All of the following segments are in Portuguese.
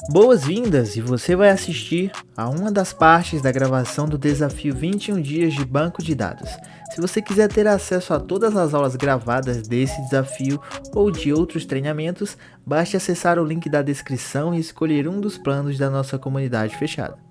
Boas-vindas, e você vai assistir a uma das partes da gravação do desafio 21 dias de banco de dados. Se você quiser ter acesso a todas as aulas gravadas desse desafio ou de outros treinamentos, basta acessar o link da descrição e escolher um dos planos da nossa comunidade fechada.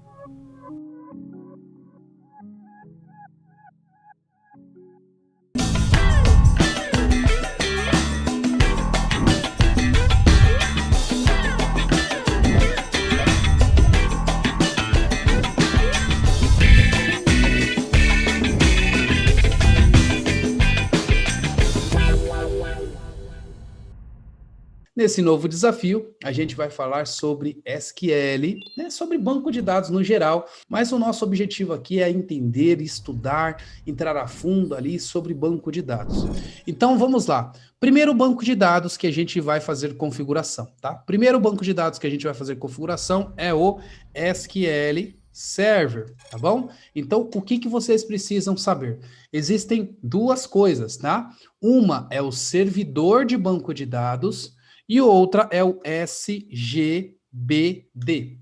Nesse novo desafio, a gente vai falar sobre SQL, né, sobre banco de dados no geral, mas o nosso objetivo aqui é entender, estudar, entrar a fundo ali sobre banco de dados. Então vamos lá. Primeiro banco de dados que a gente vai fazer configuração, tá? Primeiro banco de dados que a gente vai fazer configuração é o SQL Server, tá bom? Então, o que vocês precisam saber? Existem duas coisas, tá? Uma é o servidor de banco de dados e outra é o SGBD,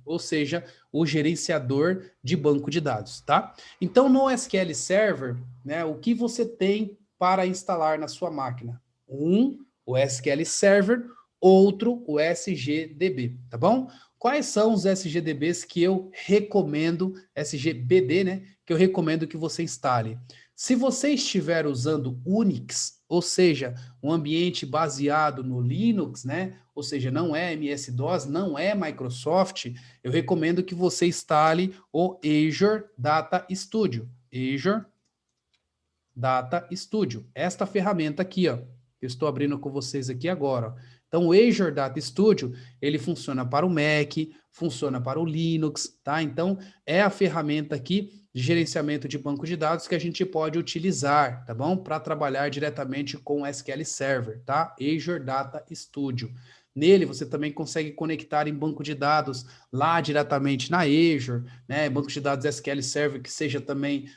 ou seja, o gerenciador de banco de dados, tá? Então, no SQL Server, né, o que você tem para instalar na sua máquina? O SQL Server, outro, o SGDB, tá bom? Quais são os SGDBs que eu recomendo, SGBD, né, que eu recomendo que você instale? Se você estiver usando Unix, ou seja, um ambiente baseado no Linux, né? Ou seja, não é MS-DOS, não é Microsoft, eu recomendo que você instale o Azure Data Studio. Azure Data Studio. Esta ferramenta aqui, ó, que eu estou abrindo com vocês aqui agora, ó. Então, o Azure Data Studio, ele funciona para o Mac, funciona para o Linux, tá? Então, é a ferramenta aqui de gerenciamento de banco de dados que a gente pode utilizar, tá bom? Para trabalhar diretamente com o SQL Server, tá? Azure Data Studio. Nele, você também consegue conectar em banco de dados lá diretamente na Azure, né? Banco de dados SQL Server que seja também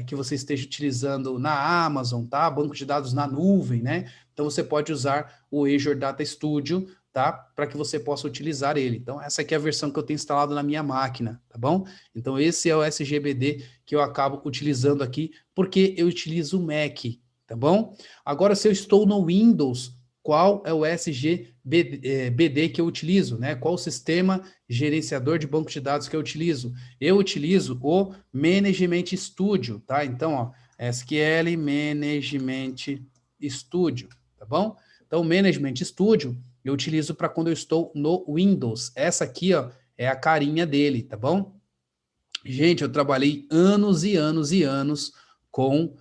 que você esteja utilizando na Amazon, tá? Banco de dados na nuvem, né? Então, você pode usar o Azure Data Studio, tá? Para que você possa utilizar ele. Então, essa aqui é a versão que eu tenho instalado na minha máquina, tá bom? Então, esse é o SGBD que eu acabo utilizando aqui, porque eu utilizo o Mac, tá bom? Agora, se eu estou no Windows, qual é o SGBD que eu utilizo, né? Qual o sistema gerenciador de banco de dados que eu utilizo? Eu utilizo o Management Studio, tá? Então, ó, SQL Management Studio, tá bom? Então, o Management Studio eu utilizo para quando eu estou no Windows. Essa aqui, ó, é a carinha dele, tá bom? Gente, eu trabalhei anos e anos e anos com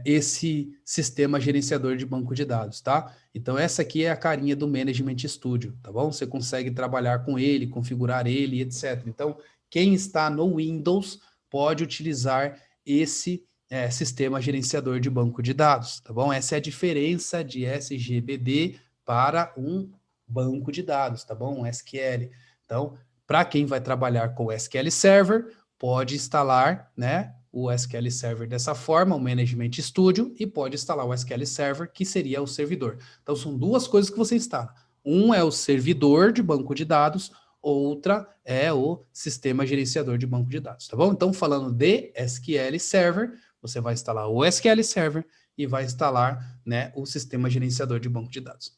esse sistema gerenciador de banco de dados, tá? Então, essa aqui é a carinha do Management Studio, tá bom? Você consegue trabalhar com ele, configurar ele, etc. Então, quem está no Windows pode utilizar esse sistema gerenciador de banco de dados, tá bom? Essa é a diferença de SGBD para um banco de dados, tá bom? Um SQL. Então, para quem vai trabalhar com o SQL Server, pode instalar, né, o SQL Server dessa forma, o Management Studio, e pode instalar o SQL Server, que seria o servidor. Então, são duas coisas que você instala. Um é o servidor de banco de dados, outra é o sistema gerenciador de banco de dados, tá bom? Então, falando de SQL Server, você vai instalar o SQL Server e vai instalar, né, o sistema gerenciador de banco de dados.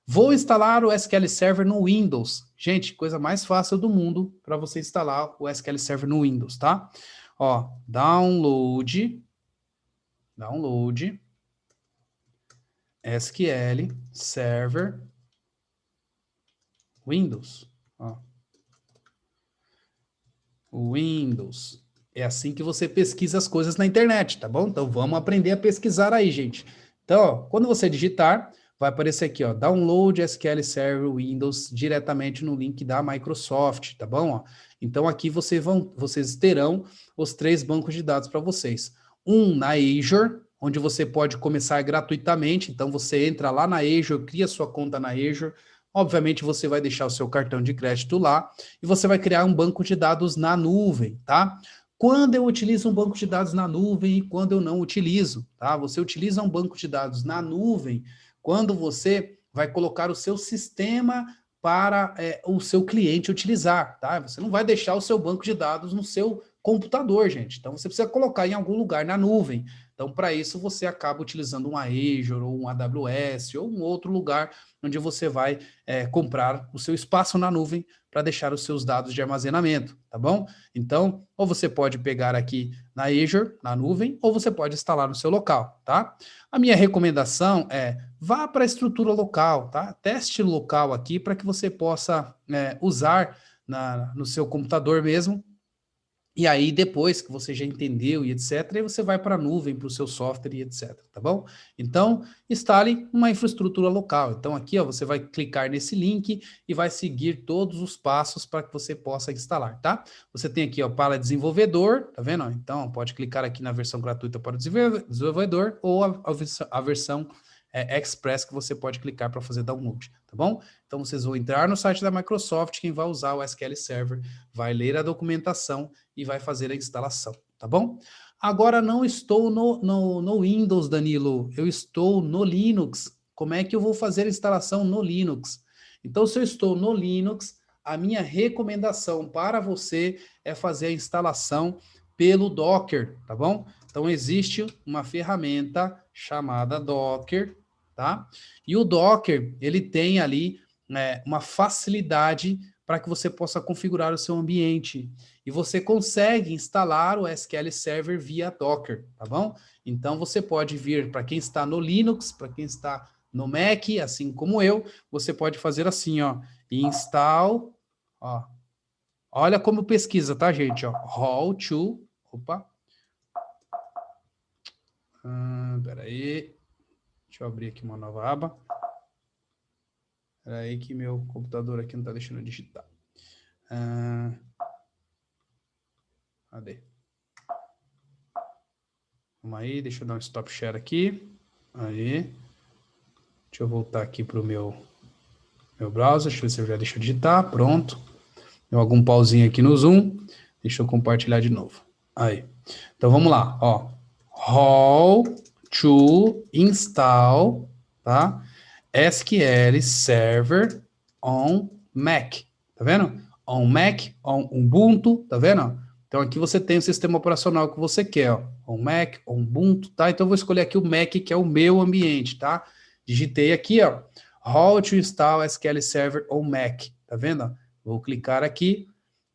Vou instalar o SQL Server no Windows. Gente, coisa mais fácil do mundo para você instalar o SQL Server no Windows, tá? Ó, download, SQL Server Windows. Ó. Windows. É assim que você pesquisa as coisas na internet, tá bom? Então vamos aprender a pesquisar aí, gente. Então, ó, quando você digitar, vai aparecer aqui, ó, Download SQL Server Windows diretamente no link da Microsoft, tá bom? Ó, então aqui vocês terão os 3 bancos de dados para vocês. Um na Azure, onde você pode começar gratuitamente. Então você entra lá na Azure, cria sua conta na Azure. Obviamente você vai deixar o seu cartão de crédito lá e você vai criar um banco de dados na nuvem, tá? Quando eu utilizo um banco de dados na nuvem e quando eu não utilizo, tá? Você utiliza um banco de dados na nuvem quando você vai colocar o seu sistema para o seu cliente utilizar, tá? Você não vai deixar o seu banco de dados no seu computador, gente. Então, você precisa colocar em algum lugar na nuvem. Então, para isso, você acaba utilizando um Azure, ou um AWS, ou um outro lugar onde você vai comprar o seu espaço na nuvem para deixar os seus dados de armazenamento, tá bom? Então, ou você pode pegar aqui na Azure, na nuvem, ou você pode instalar no seu local, tá? A minha recomendação é vá para a estrutura local, tá? Teste local aqui para que você possa usar no seu computador mesmo. E aí, depois que você já entendeu e etc., aí você vai para a nuvem, para o seu software e etc., tá bom? Então, instale uma infraestrutura local. Então, aqui, ó, você vai clicar nesse link e vai seguir todos os passos para que você possa instalar, tá? Você tem aqui, ó, para desenvolvedor, tá vendo? Então, pode clicar aqui na versão gratuita para o desenvolvedor ou a versão Express que você pode clicar para fazer download, tá bom? Então, vocês vão entrar no site da Microsoft, quem vai usar o SQL Server vai ler a documentação e vai fazer a instalação, tá bom? Agora, não estou no Windows, Danilo, eu estou no Linux. Como é que eu vou fazer a instalação no Linux? Então, se eu estou no Linux, a minha recomendação para você é fazer a instalação pelo Docker, tá bom? Então, existe uma ferramenta chamada Docker, tá? E o Docker, ele tem ali uma facilidade para que você possa configurar o seu ambiente. E você consegue instalar o SQL Server via Docker, tá bom? Então, você pode vir, para quem está no Linux, para quem está no Mac, assim como eu, você pode fazer assim, ó, install, ó. Olha como pesquisa, tá, gente? Ó, how to, opa. Peraí. Deixa eu abrir aqui uma nova aba. Espera aí que meu computador aqui não está deixando eu digitar. Cadê? Vamos aí, deixa eu dar um stop share aqui. Aí. Deixa eu voltar aqui para o meu browser. Deixa eu ver se eu já deixo eu digitar. Pronto. Deu algum pauzinho aqui no Zoom. Deixa eu compartilhar de novo. Aí. Então vamos lá. Ó. How to install, tá? SQL Server on Mac, tá vendo? On Mac, on Ubuntu, tá vendo? Então aqui você tem o sistema operacional que você quer, ó. On Mac, on Ubuntu, tá? Então eu vou escolher aqui o Mac, que é o meu ambiente, tá? Digitei aqui, ó, How to install SQL Server on Mac, tá vendo? Vou clicar aqui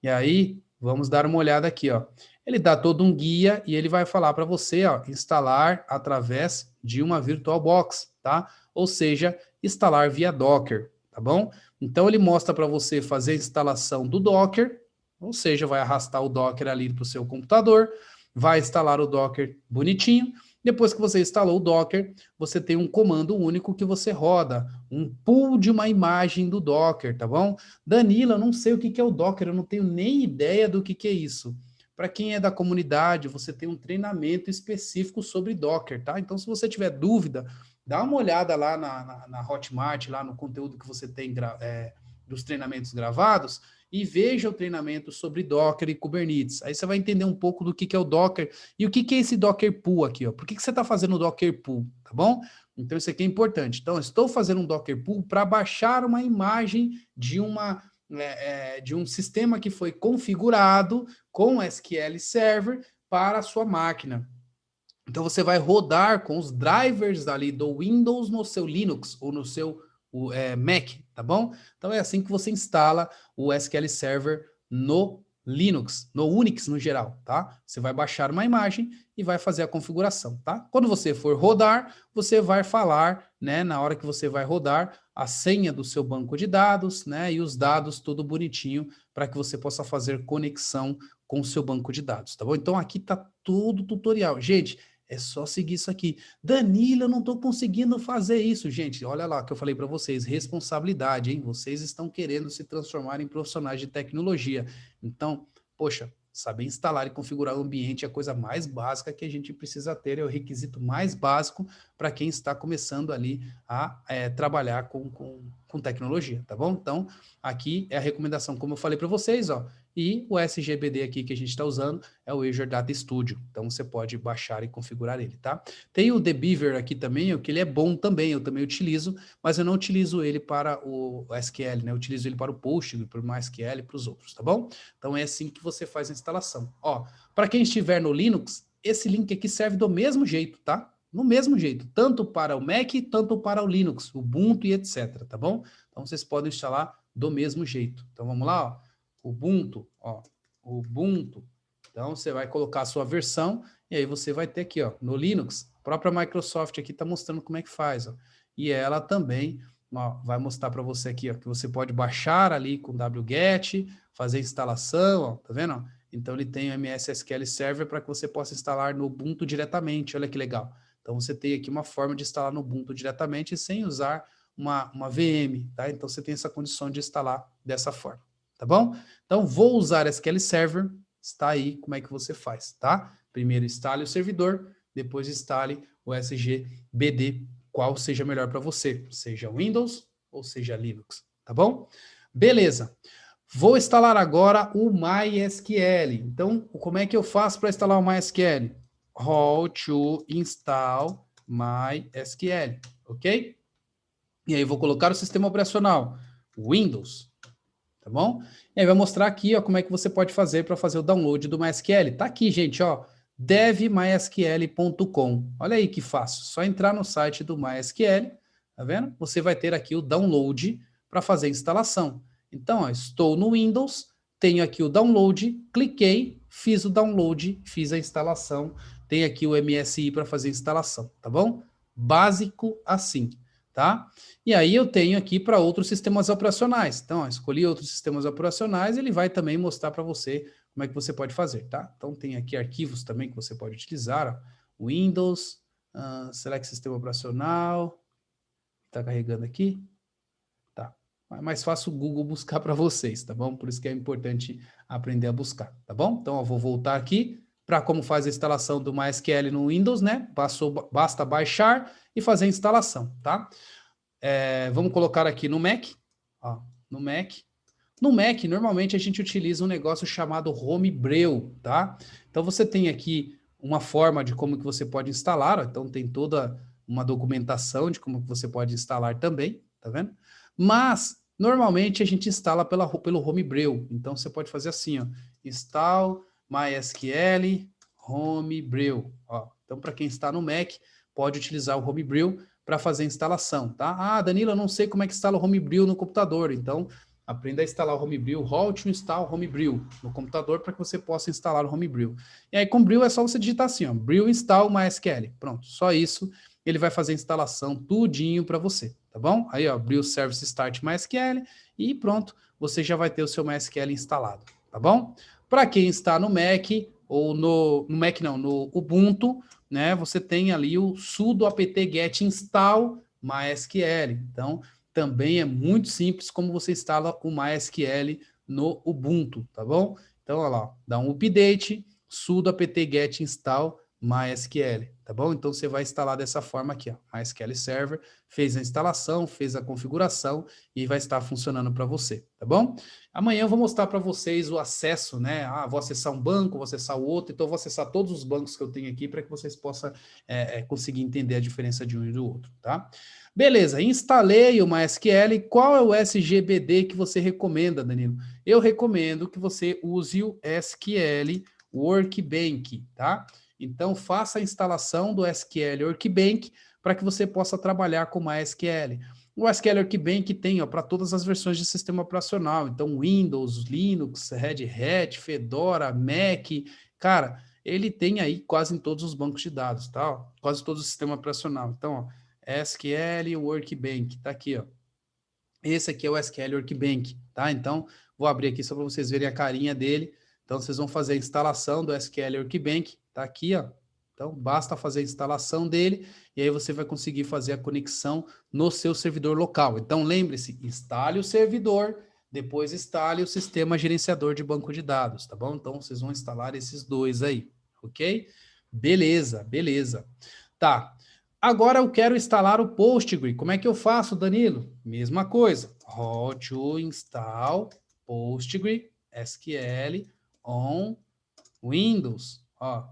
e aí vamos dar uma olhada aqui, ó. Ele dá todo um guia e ele vai falar para você, ó, instalar através de uma VirtualBox, tá? Ou seja, instalar via Docker, tá bom? Então ele mostra para você fazer a instalação do Docker, ou seja, vai arrastar o Docker ali para o seu computador, vai instalar o Docker bonitinho. Depois que você instalou o Docker, você tem um comando único que você roda, um pull de uma imagem do Docker, tá bom? Danila, eu não sei o que é o Docker, eu não tenho nem ideia do que é isso. Para quem é da comunidade, você tem um treinamento específico sobre Docker, tá? Então, se você tiver dúvida, dá uma olhada lá na Hotmart, lá no conteúdo que você tem dos treinamentos gravados, e veja o treinamento sobre Docker e Kubernetes. Aí você vai entender um pouco do que é o Docker e o que é esse Docker Pool aqui, ó. Por que você está fazendo o Docker Pool, tá bom? Então, isso aqui é importante. Então, eu estou fazendo um Docker Pool para baixar uma imagem de um sistema que foi configurado com SQL Server para a sua máquina. Então, você vai rodar com os drivers ali do Windows no seu Linux ou no seu Mac, tá bom? Então, é assim que você instala o SQL Server no Linux, no Unix no geral, tá? Você vai baixar uma imagem e vai fazer a configuração, tá? Quando você for rodar, você vai falar, né, na hora que você vai rodar, a senha do seu banco de dados, né, e os dados tudo bonitinho para que você possa fazer conexão com o seu banco de dados, tá bom? Então, aqui tá todo o tutorial. Gente, é só seguir isso aqui. Danilo, eu não estou conseguindo fazer isso. Gente, olha lá o que eu falei para vocês. Responsabilidade, hein? Vocês estão querendo se transformar em profissionais de tecnologia. Então, poxa, saber instalar e configurar o ambiente é a coisa mais básica que a gente precisa ter. É o requisito mais básico para quem está começando ali a trabalhar com com tecnologia, tá bom? Então, aqui é a recomendação, como eu falei para vocês, ó, e o SGBD aqui que a gente está usando é o Azure Data Studio, então você pode baixar e configurar ele, tá? Tem o Beaver aqui também, que ele é bom também, eu também utilizo, mas eu não utilizo ele para o SQL, né? Eu utilizo ele para o Postgre, para o MySQL e para os outros, tá bom? Então é assim que você faz a instalação. Ó, para quem estiver no Linux, esse link aqui serve do mesmo jeito, tá? No mesmo jeito, tanto para o Mac, tanto para o Linux, Ubuntu e etc, tá bom? Então vocês podem instalar do mesmo jeito. Então vamos lá, ó. Ubuntu, ó, Ubuntu. Então você vai colocar a sua versão e aí você vai ter aqui, ó, no Linux, a própria Microsoft aqui está mostrando como é que faz, ó. E ela também, ó, vai mostrar para você aqui, ó, que você pode baixar ali com wget, fazer instalação, ó, tá vendo? Então ele tem o MS SQL Server para que você possa instalar no Ubuntu diretamente. Olha que legal. Então você tem aqui uma forma de instalar no Ubuntu diretamente sem usar uma VM, tá? Então você tem essa condição de instalar dessa forma, tá bom? Então vou usar SQL Server, está aí como é que você faz, tá? Primeiro instale o servidor, depois instale o SGBD, qual seja melhor para você, seja Windows ou seja Linux, tá bom? Beleza. Vou instalar agora o MySQL. Então, como é que eu faço para instalar o MySQL? How to install MySQL, ok? E aí vou colocar o sistema operacional Windows, tá bom? E aí vai mostrar aqui, ó, como é que você pode fazer para fazer o download do MySQL. Tá aqui, gente, ó, devmysql.com. Olha aí que fácil. Só entrar no site do MySQL, tá vendo? Você vai ter aqui o download para fazer a instalação. Então, ó, estou no Windows, tenho aqui o download, cliquei, fiz o download, fiz a instalação, tem aqui o MSI para fazer a instalação, tá bom? Básico assim, tá? E aí eu tenho aqui para outros sistemas operacionais. Então, ó, escolhi outros sistemas operacionais, ele vai também mostrar para você como é que você pode fazer, tá? Então tem aqui arquivos também que você pode utilizar, ó, Windows, select sistema operacional, tá carregando aqui, tá? É mais fácil o Google buscar para vocês, tá bom? Por isso que é importante aprender a buscar, tá bom? Então eu vou voltar aqui para como faz a instalação do MySQL no Windows, né? Basta baixar e fazer a instalação, tá? Vamos colocar aqui no Mac, ó, no Mac. No Mac, normalmente a gente utiliza um negócio chamado Homebrew, tá? Então você tem aqui uma forma de como que você pode instalar, ó, então tem toda uma documentação de como que você pode instalar também, tá vendo? Mas normalmente a gente instala pelo Homebrew, então você pode fazer assim, ó, install MySQL Homebrew, ó. Então para quem está no Mac, pode utilizar o Homebrew para fazer a instalação, tá? Ah, Danilo, eu não sei como é que instala o Homebrew no computador, então aprenda a instalar o Homebrew, how to install Homebrew no computador para que você possa instalar o Homebrew. E aí com Brew é só você digitar assim, ó, Brew install MySQL. Pronto, só isso, ele vai fazer a instalação tudinho para você, tá bom? Aí, ó, Brew Service Start MySQL e pronto, você já vai ter o seu MySQL instalado, tá bom? Para quem está no Mac ou no Mac não, no Ubuntu, né, você tem ali o sudo apt-get install MySQL. Então, também é muito simples como você instala o MySQL no Ubuntu, tá bom? Então, olha lá, dá um update, sudo apt-get install MySQL, tá bom? Então, você vai instalar dessa forma aqui, ó, MySQL Server, fez a instalação, fez a configuração e vai estar funcionando para você, tá bom? Amanhã eu vou mostrar para vocês o acesso, né? Ah, vou acessar um banco, vou acessar o outro, então vou acessar todos os bancos que eu tenho aqui para que vocês possam conseguir entender a diferença de um e do outro, tá? Beleza, instalei o MySQL. Qual é o SGBD que você recomenda, Danilo? Eu recomendo que você use o SQL Workbench, tá? Então, faça a instalação do SQL Workbench para que você possa trabalhar com MySQL. O SQL Workbench tem para todas as versões de sistema operacional. Então, Windows, Linux, Red Hat, Fedora, Mac. Cara, ele tem aí quase em todos os bancos de dados, tá? Quase todo o sistema operacional. Então, ó, SQL Workbench, tá aqui, ó. Esse aqui é o SQL Workbench, tá? Então, vou abrir aqui só para vocês verem a carinha dele. Então, vocês vão fazer a instalação do SQL Workbench, tá aqui, ó. Então, basta fazer a instalação dele e aí você vai conseguir fazer a conexão no seu servidor local. Então, lembre-se, instale o servidor, depois instale o sistema gerenciador de banco de dados, tá bom? Então, vocês vão instalar esses dois aí, ok? Beleza, beleza. Tá. Agora eu quero instalar o Postgre. Como é que eu faço, Danilo? Mesma coisa. How to install Postgre SQL on Windows. Ó,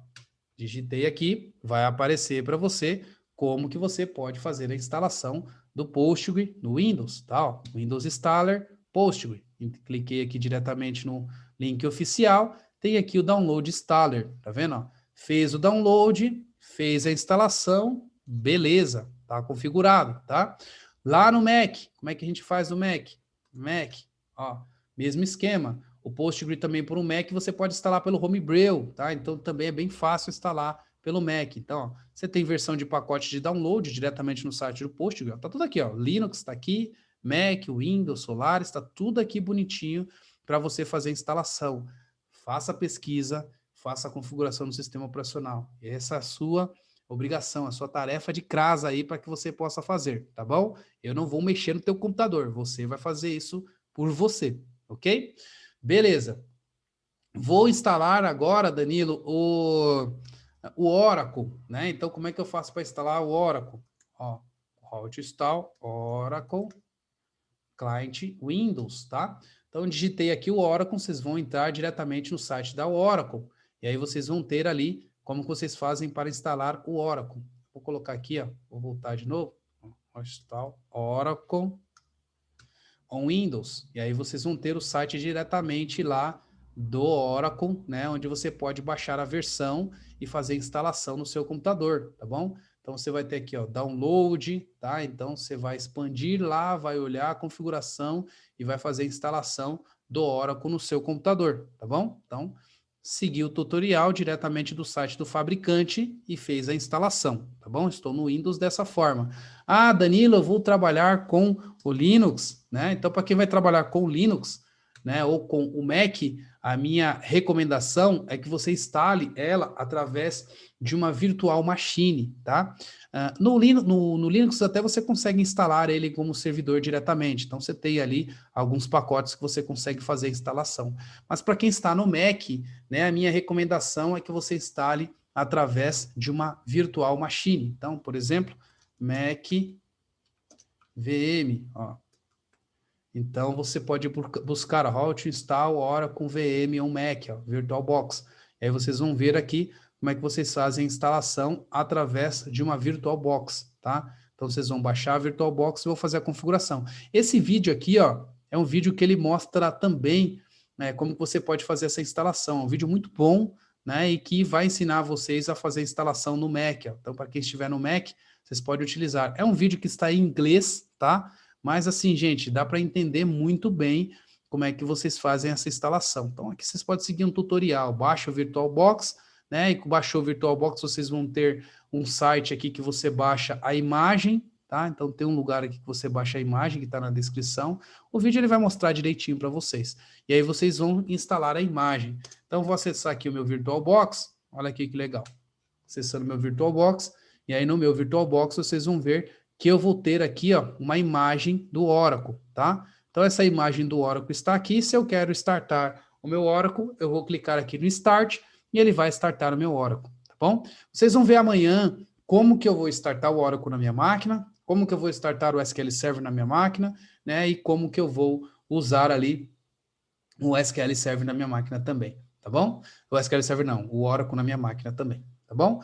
digitei aqui, vai aparecer para você como que você pode fazer a instalação do Postgre no Windows, tá? Ó, Windows Installer Postgre. Cliquei aqui diretamente no link oficial, tem aqui o Download Installer, tá vendo? Ó? Fez o download, fez a instalação, beleza, tá configurado, tá? Lá no Mac, como é que a gente faz no Mac? Mac, ó, mesmo esquema. O Postgre também por um Mac você pode instalar pelo Homebrew, tá? Então também é bem fácil instalar pelo Mac. Então, ó, você tem versão de pacote de download diretamente no site do Postgre. Ó, tá tudo aqui, ó. Linux está aqui, Mac, Windows, Solaris, está tudo aqui bonitinho para você fazer a instalação. Faça a pesquisa, faça a configuração do sistema operacional. Essa é a sua obrigação, a sua tarefa de casa aí para que você possa fazer, tá bom? Eu não vou mexer no teu computador, você vai fazer isso por você, ok? Beleza. Vou instalar agora, Danilo, o Oracle, né? Então, como é que eu faço para instalar o Oracle? Ó, how to install Oracle Client Windows, tá? Então, digitei aqui o Oracle, vocês vão entrar diretamente no site da Oracle. E aí vocês vão ter ali como vocês fazem para instalar o Oracle. Vou colocar aqui, ó, vou voltar de novo. Install Oracle on Windows. E aí vocês vão ter o site diretamente lá do Oracle, né, onde você pode baixar a versão e fazer a instalação no seu computador, tá bom? Então você vai ter aqui, ó, download, tá? Então você vai expandir lá, vai olhar a configuração e vai fazer a instalação do Oracle no seu computador, tá bom? Então, seguiu o tutorial diretamente do site do fabricante e fez a instalação, tá bom? Estou no Windows dessa forma. Ah, Danilo, eu vou trabalhar com o Linux, né? Então, para quem vai trabalhar com o Linux, né, ou com o Mac, a minha recomendação é que você instale ela através de uma virtual machine, tá? No Linux até você consegue instalar ele como servidor diretamente, então você tem ali alguns pacotes que você consegue fazer a instalação. Mas para quem está no Mac, né, a minha recomendação é que você instale através de uma virtual machine. Então, por exemplo, Mac VM, ó. Então, você pode buscar how to install Oracle VM on Mac, ó, VirtualBox. E aí vocês vão ver aqui como é que vocês fazem a instalação através de uma VirtualBox, tá? Então, vocês vão baixar a VirtualBox e vão fazer a configuração. Esse vídeo aqui, ó, é um vídeo que ele mostra também, né, como você pode fazer essa instalação. É um vídeo muito bom, né, e que vai ensinar vocês a fazer a instalação no Mac. Ó. Então, para quem estiver no Mac, vocês podem utilizar. É um vídeo que está em inglês, tá? Mas assim, gente, dá para entender muito bem como é que vocês fazem essa instalação. Então, aqui vocês podem seguir um tutorial. Baixa o VirtualBox, né? E baixou o VirtualBox, vocês vão ter um site aqui que você baixa a imagem, tá? Então, tem um lugar aqui que você baixa a imagem, que está na descrição. O vídeo ele vai mostrar direitinho para vocês. E aí vocês vão instalar a imagem. Então, vou acessar aqui o meu VirtualBox. Olha aqui que legal. Acessando o meu VirtualBox. E aí, no meu VirtualBox, vocês vão ver que eu vou ter aqui, ó, uma imagem do Oracle, tá? Então, essa imagem do Oracle está aqui. Se eu quero startar o meu Oracle, eu vou clicar aqui no Start e ele vai startar o meu Oracle, tá bom? Vocês vão ver amanhã como que eu vou startar o Oracle na minha máquina, como que eu vou startar o SQL Server na minha máquina, né? E como que eu vou usar ali o SQL Server na minha máquina também, tá bom? O SQL Server não, o Oracle na minha máquina também, tá bom?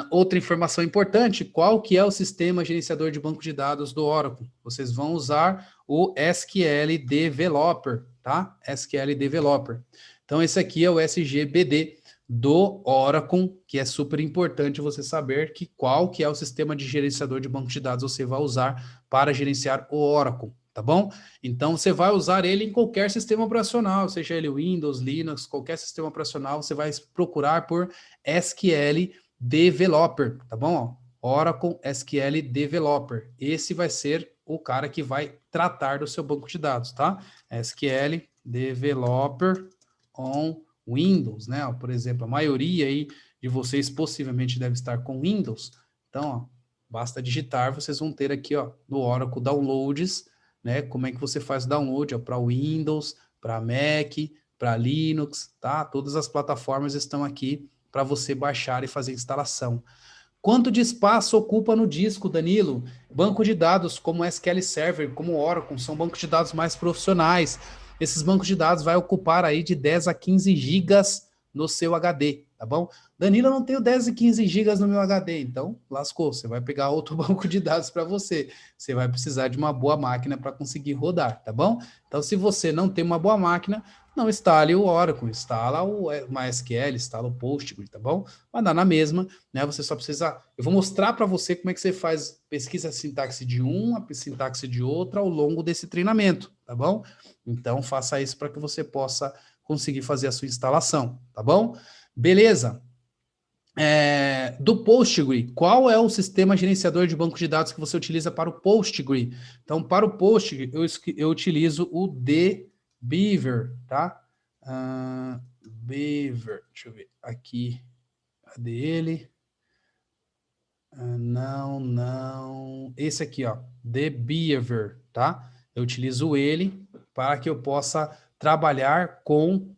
Outra informação importante, qual que é o sistema gerenciador de banco de dados do Oracle? Vocês vão usar o SQL Developer, tá? SQL Developer. Então, esse aqui é o SGBD do Oracle, que é super importante você saber qual que é o sistema de gerenciador de banco de dados você vai usar para gerenciar o Oracle, tá bom? Então, você vai usar ele em qualquer sistema operacional, seja ele Windows, Linux, qualquer sistema operacional, você vai procurar por SQL Developer, tá bom? Oracle SQL Developer. Esse vai ser o cara que vai tratar do seu banco de dados, tá? SQL Developer on Windows, né? Por exemplo, a maioria aí de vocês possivelmente deve estar com Windows. Então, ó, basta digitar, vocês vão ter aqui, ó, no Oracle Downloads, né? Como é que você faz o download para Windows, para Mac, para Linux, tá? Todas as plataformas estão aqui para você baixar e fazer instalação. Quanto de espaço ocupa no disco, Danilo? Banco de dados como SQL Server, como Oracle, são bancos de dados mais profissionais. Esses bancos de dados vai ocupar aí de 10 a 15 gigas no seu HD, tá bom? Danilo, eu não tenho 10 e 15 gigas no meu HD, então lascou, você vai pegar outro banco de dados para você. Você vai precisar de uma boa máquina para conseguir rodar, tá bom? Então, se você não tem uma boa máquina, não instale o Oracle, instala o MySQL, instala o Postgre, tá bom? Vai dar na mesma, né? Você só precisa... Eu vou mostrar para você como é que você faz pesquisa a sintaxe de um, a sintaxe de outra ao longo desse treinamento, tá bom? Então, faça isso para que você possa conseguir fazer a sua instalação, tá bom? Beleza. Do Postgre, qual é o sistema gerenciador de banco de dados que você utiliza para o Postgre? Então, para o Postgre, eu utilizo o dbeaver, tá? Beaver, deixa eu ver aqui, cadê ele? Não, esse aqui, ó, dbeaver, tá? Eu utilizo ele para que eu possa trabalhar com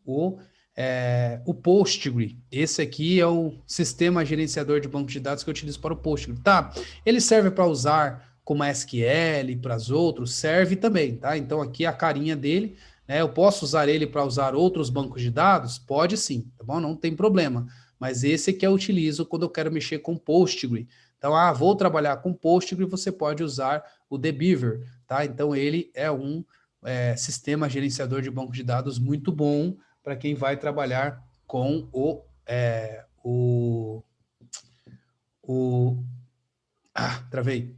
o Postgre. Esse aqui é o sistema gerenciador de banco de dados que eu utilizo para o Postgre, tá? Ele serve para usar como SQL, para os outros, serve também, tá? Então aqui a carinha dele, né? Eu posso usar ele para usar outros bancos de dados? Pode sim, tá bom? Não tem problema. Mas esse que eu utilizo quando eu quero mexer com Postgre. Então, vou trabalhar com Postgre, você pode usar o dbeaver, tá? Então, ele é um sistema gerenciador de banco de dados muito bom para quem vai trabalhar com travei.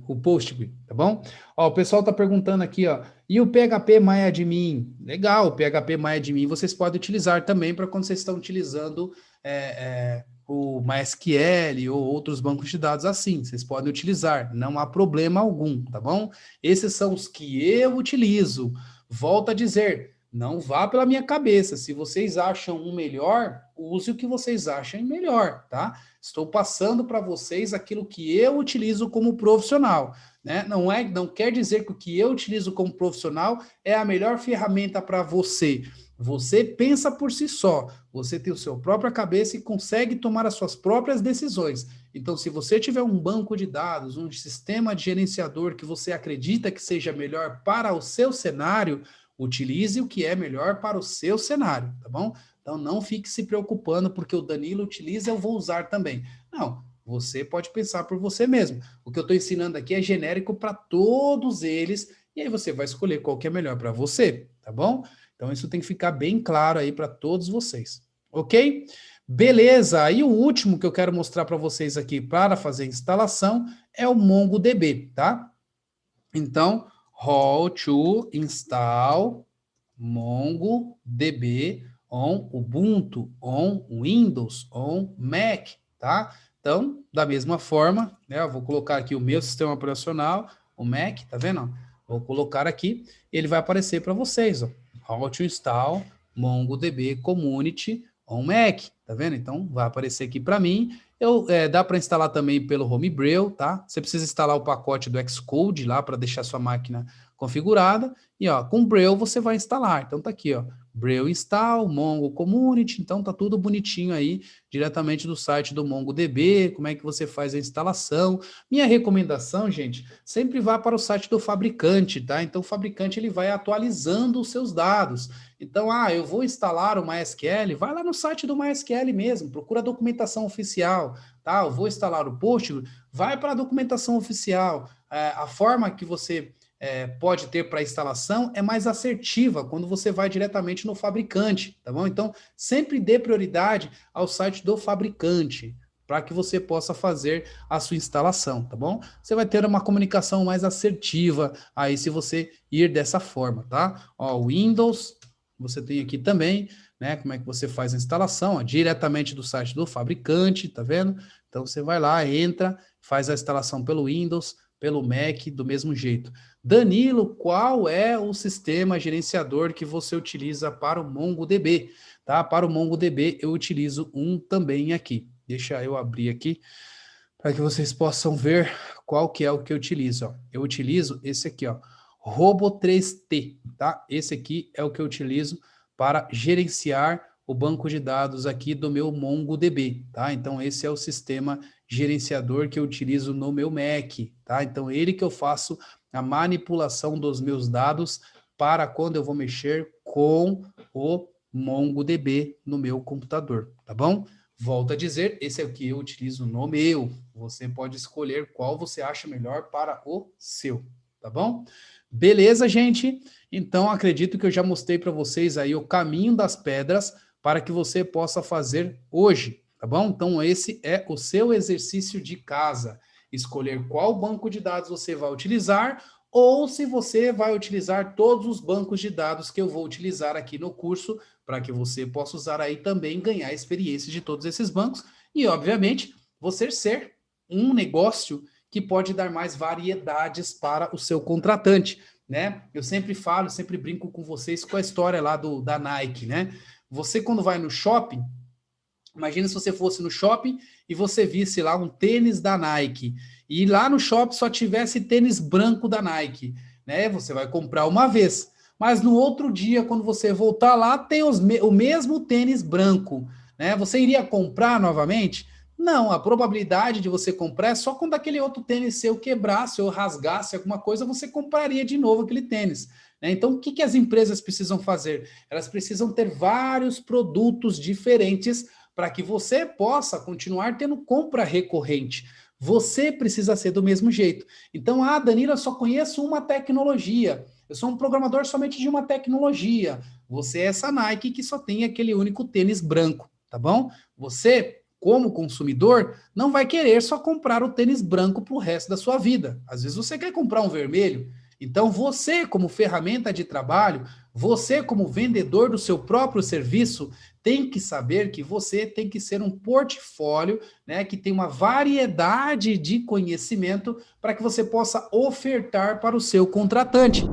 O Postgre, tá bom? Ó, o pessoal tá perguntando aqui, ó, e o PHP MyAdmin? Legal, o PHP MyAdmin vocês podem utilizar também para quando vocês estão utilizando o MySQL ou outros bancos de dados assim, vocês podem utilizar, não há problema algum, tá bom? Esses são os que eu utilizo. Volto a dizer, não vá pela minha cabeça. Se vocês acham um melhor, use o que vocês achem melhor, tá? Estou passando para vocês aquilo que eu utilizo como profissional, né? Não quer dizer que o que eu utilizo como profissional é a melhor ferramenta para você. Você pensa por si só, você tem o seu própria cabeça e consegue tomar as suas próprias decisões. Então, se você tiver um banco de dados, um sistema de gerenciador que você acredita que seja melhor para o seu cenário, utilize o que é melhor para o seu cenário, tá bom? Então, não fique se preocupando porque o Danilo utiliza, eu vou usar também. Não, você pode pensar por você mesmo. O que eu estou ensinando aqui é genérico para todos eles, e aí você vai escolher qual que é melhor para você, tá bom? Então, isso tem que ficar bem claro aí para todos vocês, ok? Beleza, aí o último que eu quero mostrar para vocês aqui para fazer a instalação é o MongoDB, tá? Então, how to install MongoDB on Ubuntu, on Windows, on Mac, tá? Então, da mesma forma, né, eu vou colocar aqui o meu sistema operacional, o Mac, tá vendo? Vou colocar aqui, ele vai aparecer para vocês, ó. How to install MongoDB Community on Mac, tá vendo? Então, vai aparecer aqui para mim. Dá para instalar também pelo Homebrew, tá? Você precisa instalar o pacote do Xcode lá para deixar sua máquina configurada. E ó, com Brew você vai instalar. Então tá aqui, ó, Brew install, Mongo Community. Então tá tudo bonitinho aí, diretamente do site do MongoDB, como é que você faz a instalação. Minha recomendação, gente, sempre vá para o site do fabricante, tá? Então o fabricante ele vai atualizando os seus dados. Então, eu vou instalar o MySQL, vai lá no site do MySQL mesmo, procura a documentação oficial, tá? Eu vou instalar o Postgre, vai para a documentação oficial. A forma que você pode ter para instalação é mais assertiva quando você vai diretamente no fabricante, tá bom? Então, sempre dê prioridade ao site do fabricante, para que você possa fazer a sua instalação, tá bom? Você vai ter uma comunicação mais assertiva aí se você ir dessa forma, tá? Ó, Windows, você tem aqui também, né? Como é que você faz a instalação, ó, diretamente do site do fabricante, tá vendo? Então você vai lá, entra, faz a instalação pelo Windows, pelo Mac, do mesmo jeito. Danilo, qual é o sistema gerenciador que você utiliza para o MongoDB? Tá? Para o MongoDB eu utilizo um também aqui. Deixa eu abrir aqui para que vocês possam ver qual que é o que eu utilizo. Ó. Eu utilizo esse aqui, ó, Robo3T, tá? Esse aqui é o que eu utilizo para gerenciar o banco de dados aqui do meu MongoDB, tá? Então, esse é o sistema gerenciador que eu utilizo no meu Mac, tá? Então, ele que eu faço a manipulação dos meus dados para quando eu vou mexer com o MongoDB no meu computador, tá bom? Volto a dizer, esse é o que eu utilizo no meu. Você pode escolher qual você acha melhor para o seu, tá bom? Beleza, gente? Então, acredito que eu já mostrei para vocês aí o caminho das pedras para que você possa fazer hoje, tá bom? Então, esse é o seu exercício de casa. Escolher qual banco de dados você vai utilizar ou se você vai utilizar todos os bancos de dados que eu vou utilizar aqui no curso para que você possa usar aí também, ganhar experiência de todos esses bancos e, obviamente, você ser um negócio que pode dar mais variedades para o seu contratante, né? Eu sempre falo, sempre brinco com vocês com a história lá da Nike, né? Você, quando vai no shopping, imagina se você fosse no shopping e você visse lá um tênis da Nike e lá no shopping só tivesse tênis branco da Nike, né? Você vai comprar uma vez, mas no outro dia, quando você voltar lá, tem o mesmo tênis branco, né? Você iria comprar novamente? Não, a probabilidade de você comprar é só quando aquele outro tênis seu quebrasse ou rasgasse alguma coisa, você compraria de novo aquele tênis, né? Então, o que que as empresas precisam fazer? Elas precisam ter vários produtos diferentes para que você possa continuar tendo compra recorrente. Você precisa ser do mesmo jeito. Então, Danilo, eu só conheço uma tecnologia. Eu sou um programador somente de uma tecnologia. Você é essa Nike que só tem aquele único tênis branco, tá bom? Você, como consumidor, não vai querer só comprar o tênis branco para o resto da sua vida. Às vezes você quer comprar um vermelho. Então, você, como ferramenta de trabalho, você, como vendedor do seu próprio serviço, tem que saber que você tem que ser um portfólio, né, que tem uma variedade de conhecimento para que você possa ofertar para o seu contratante.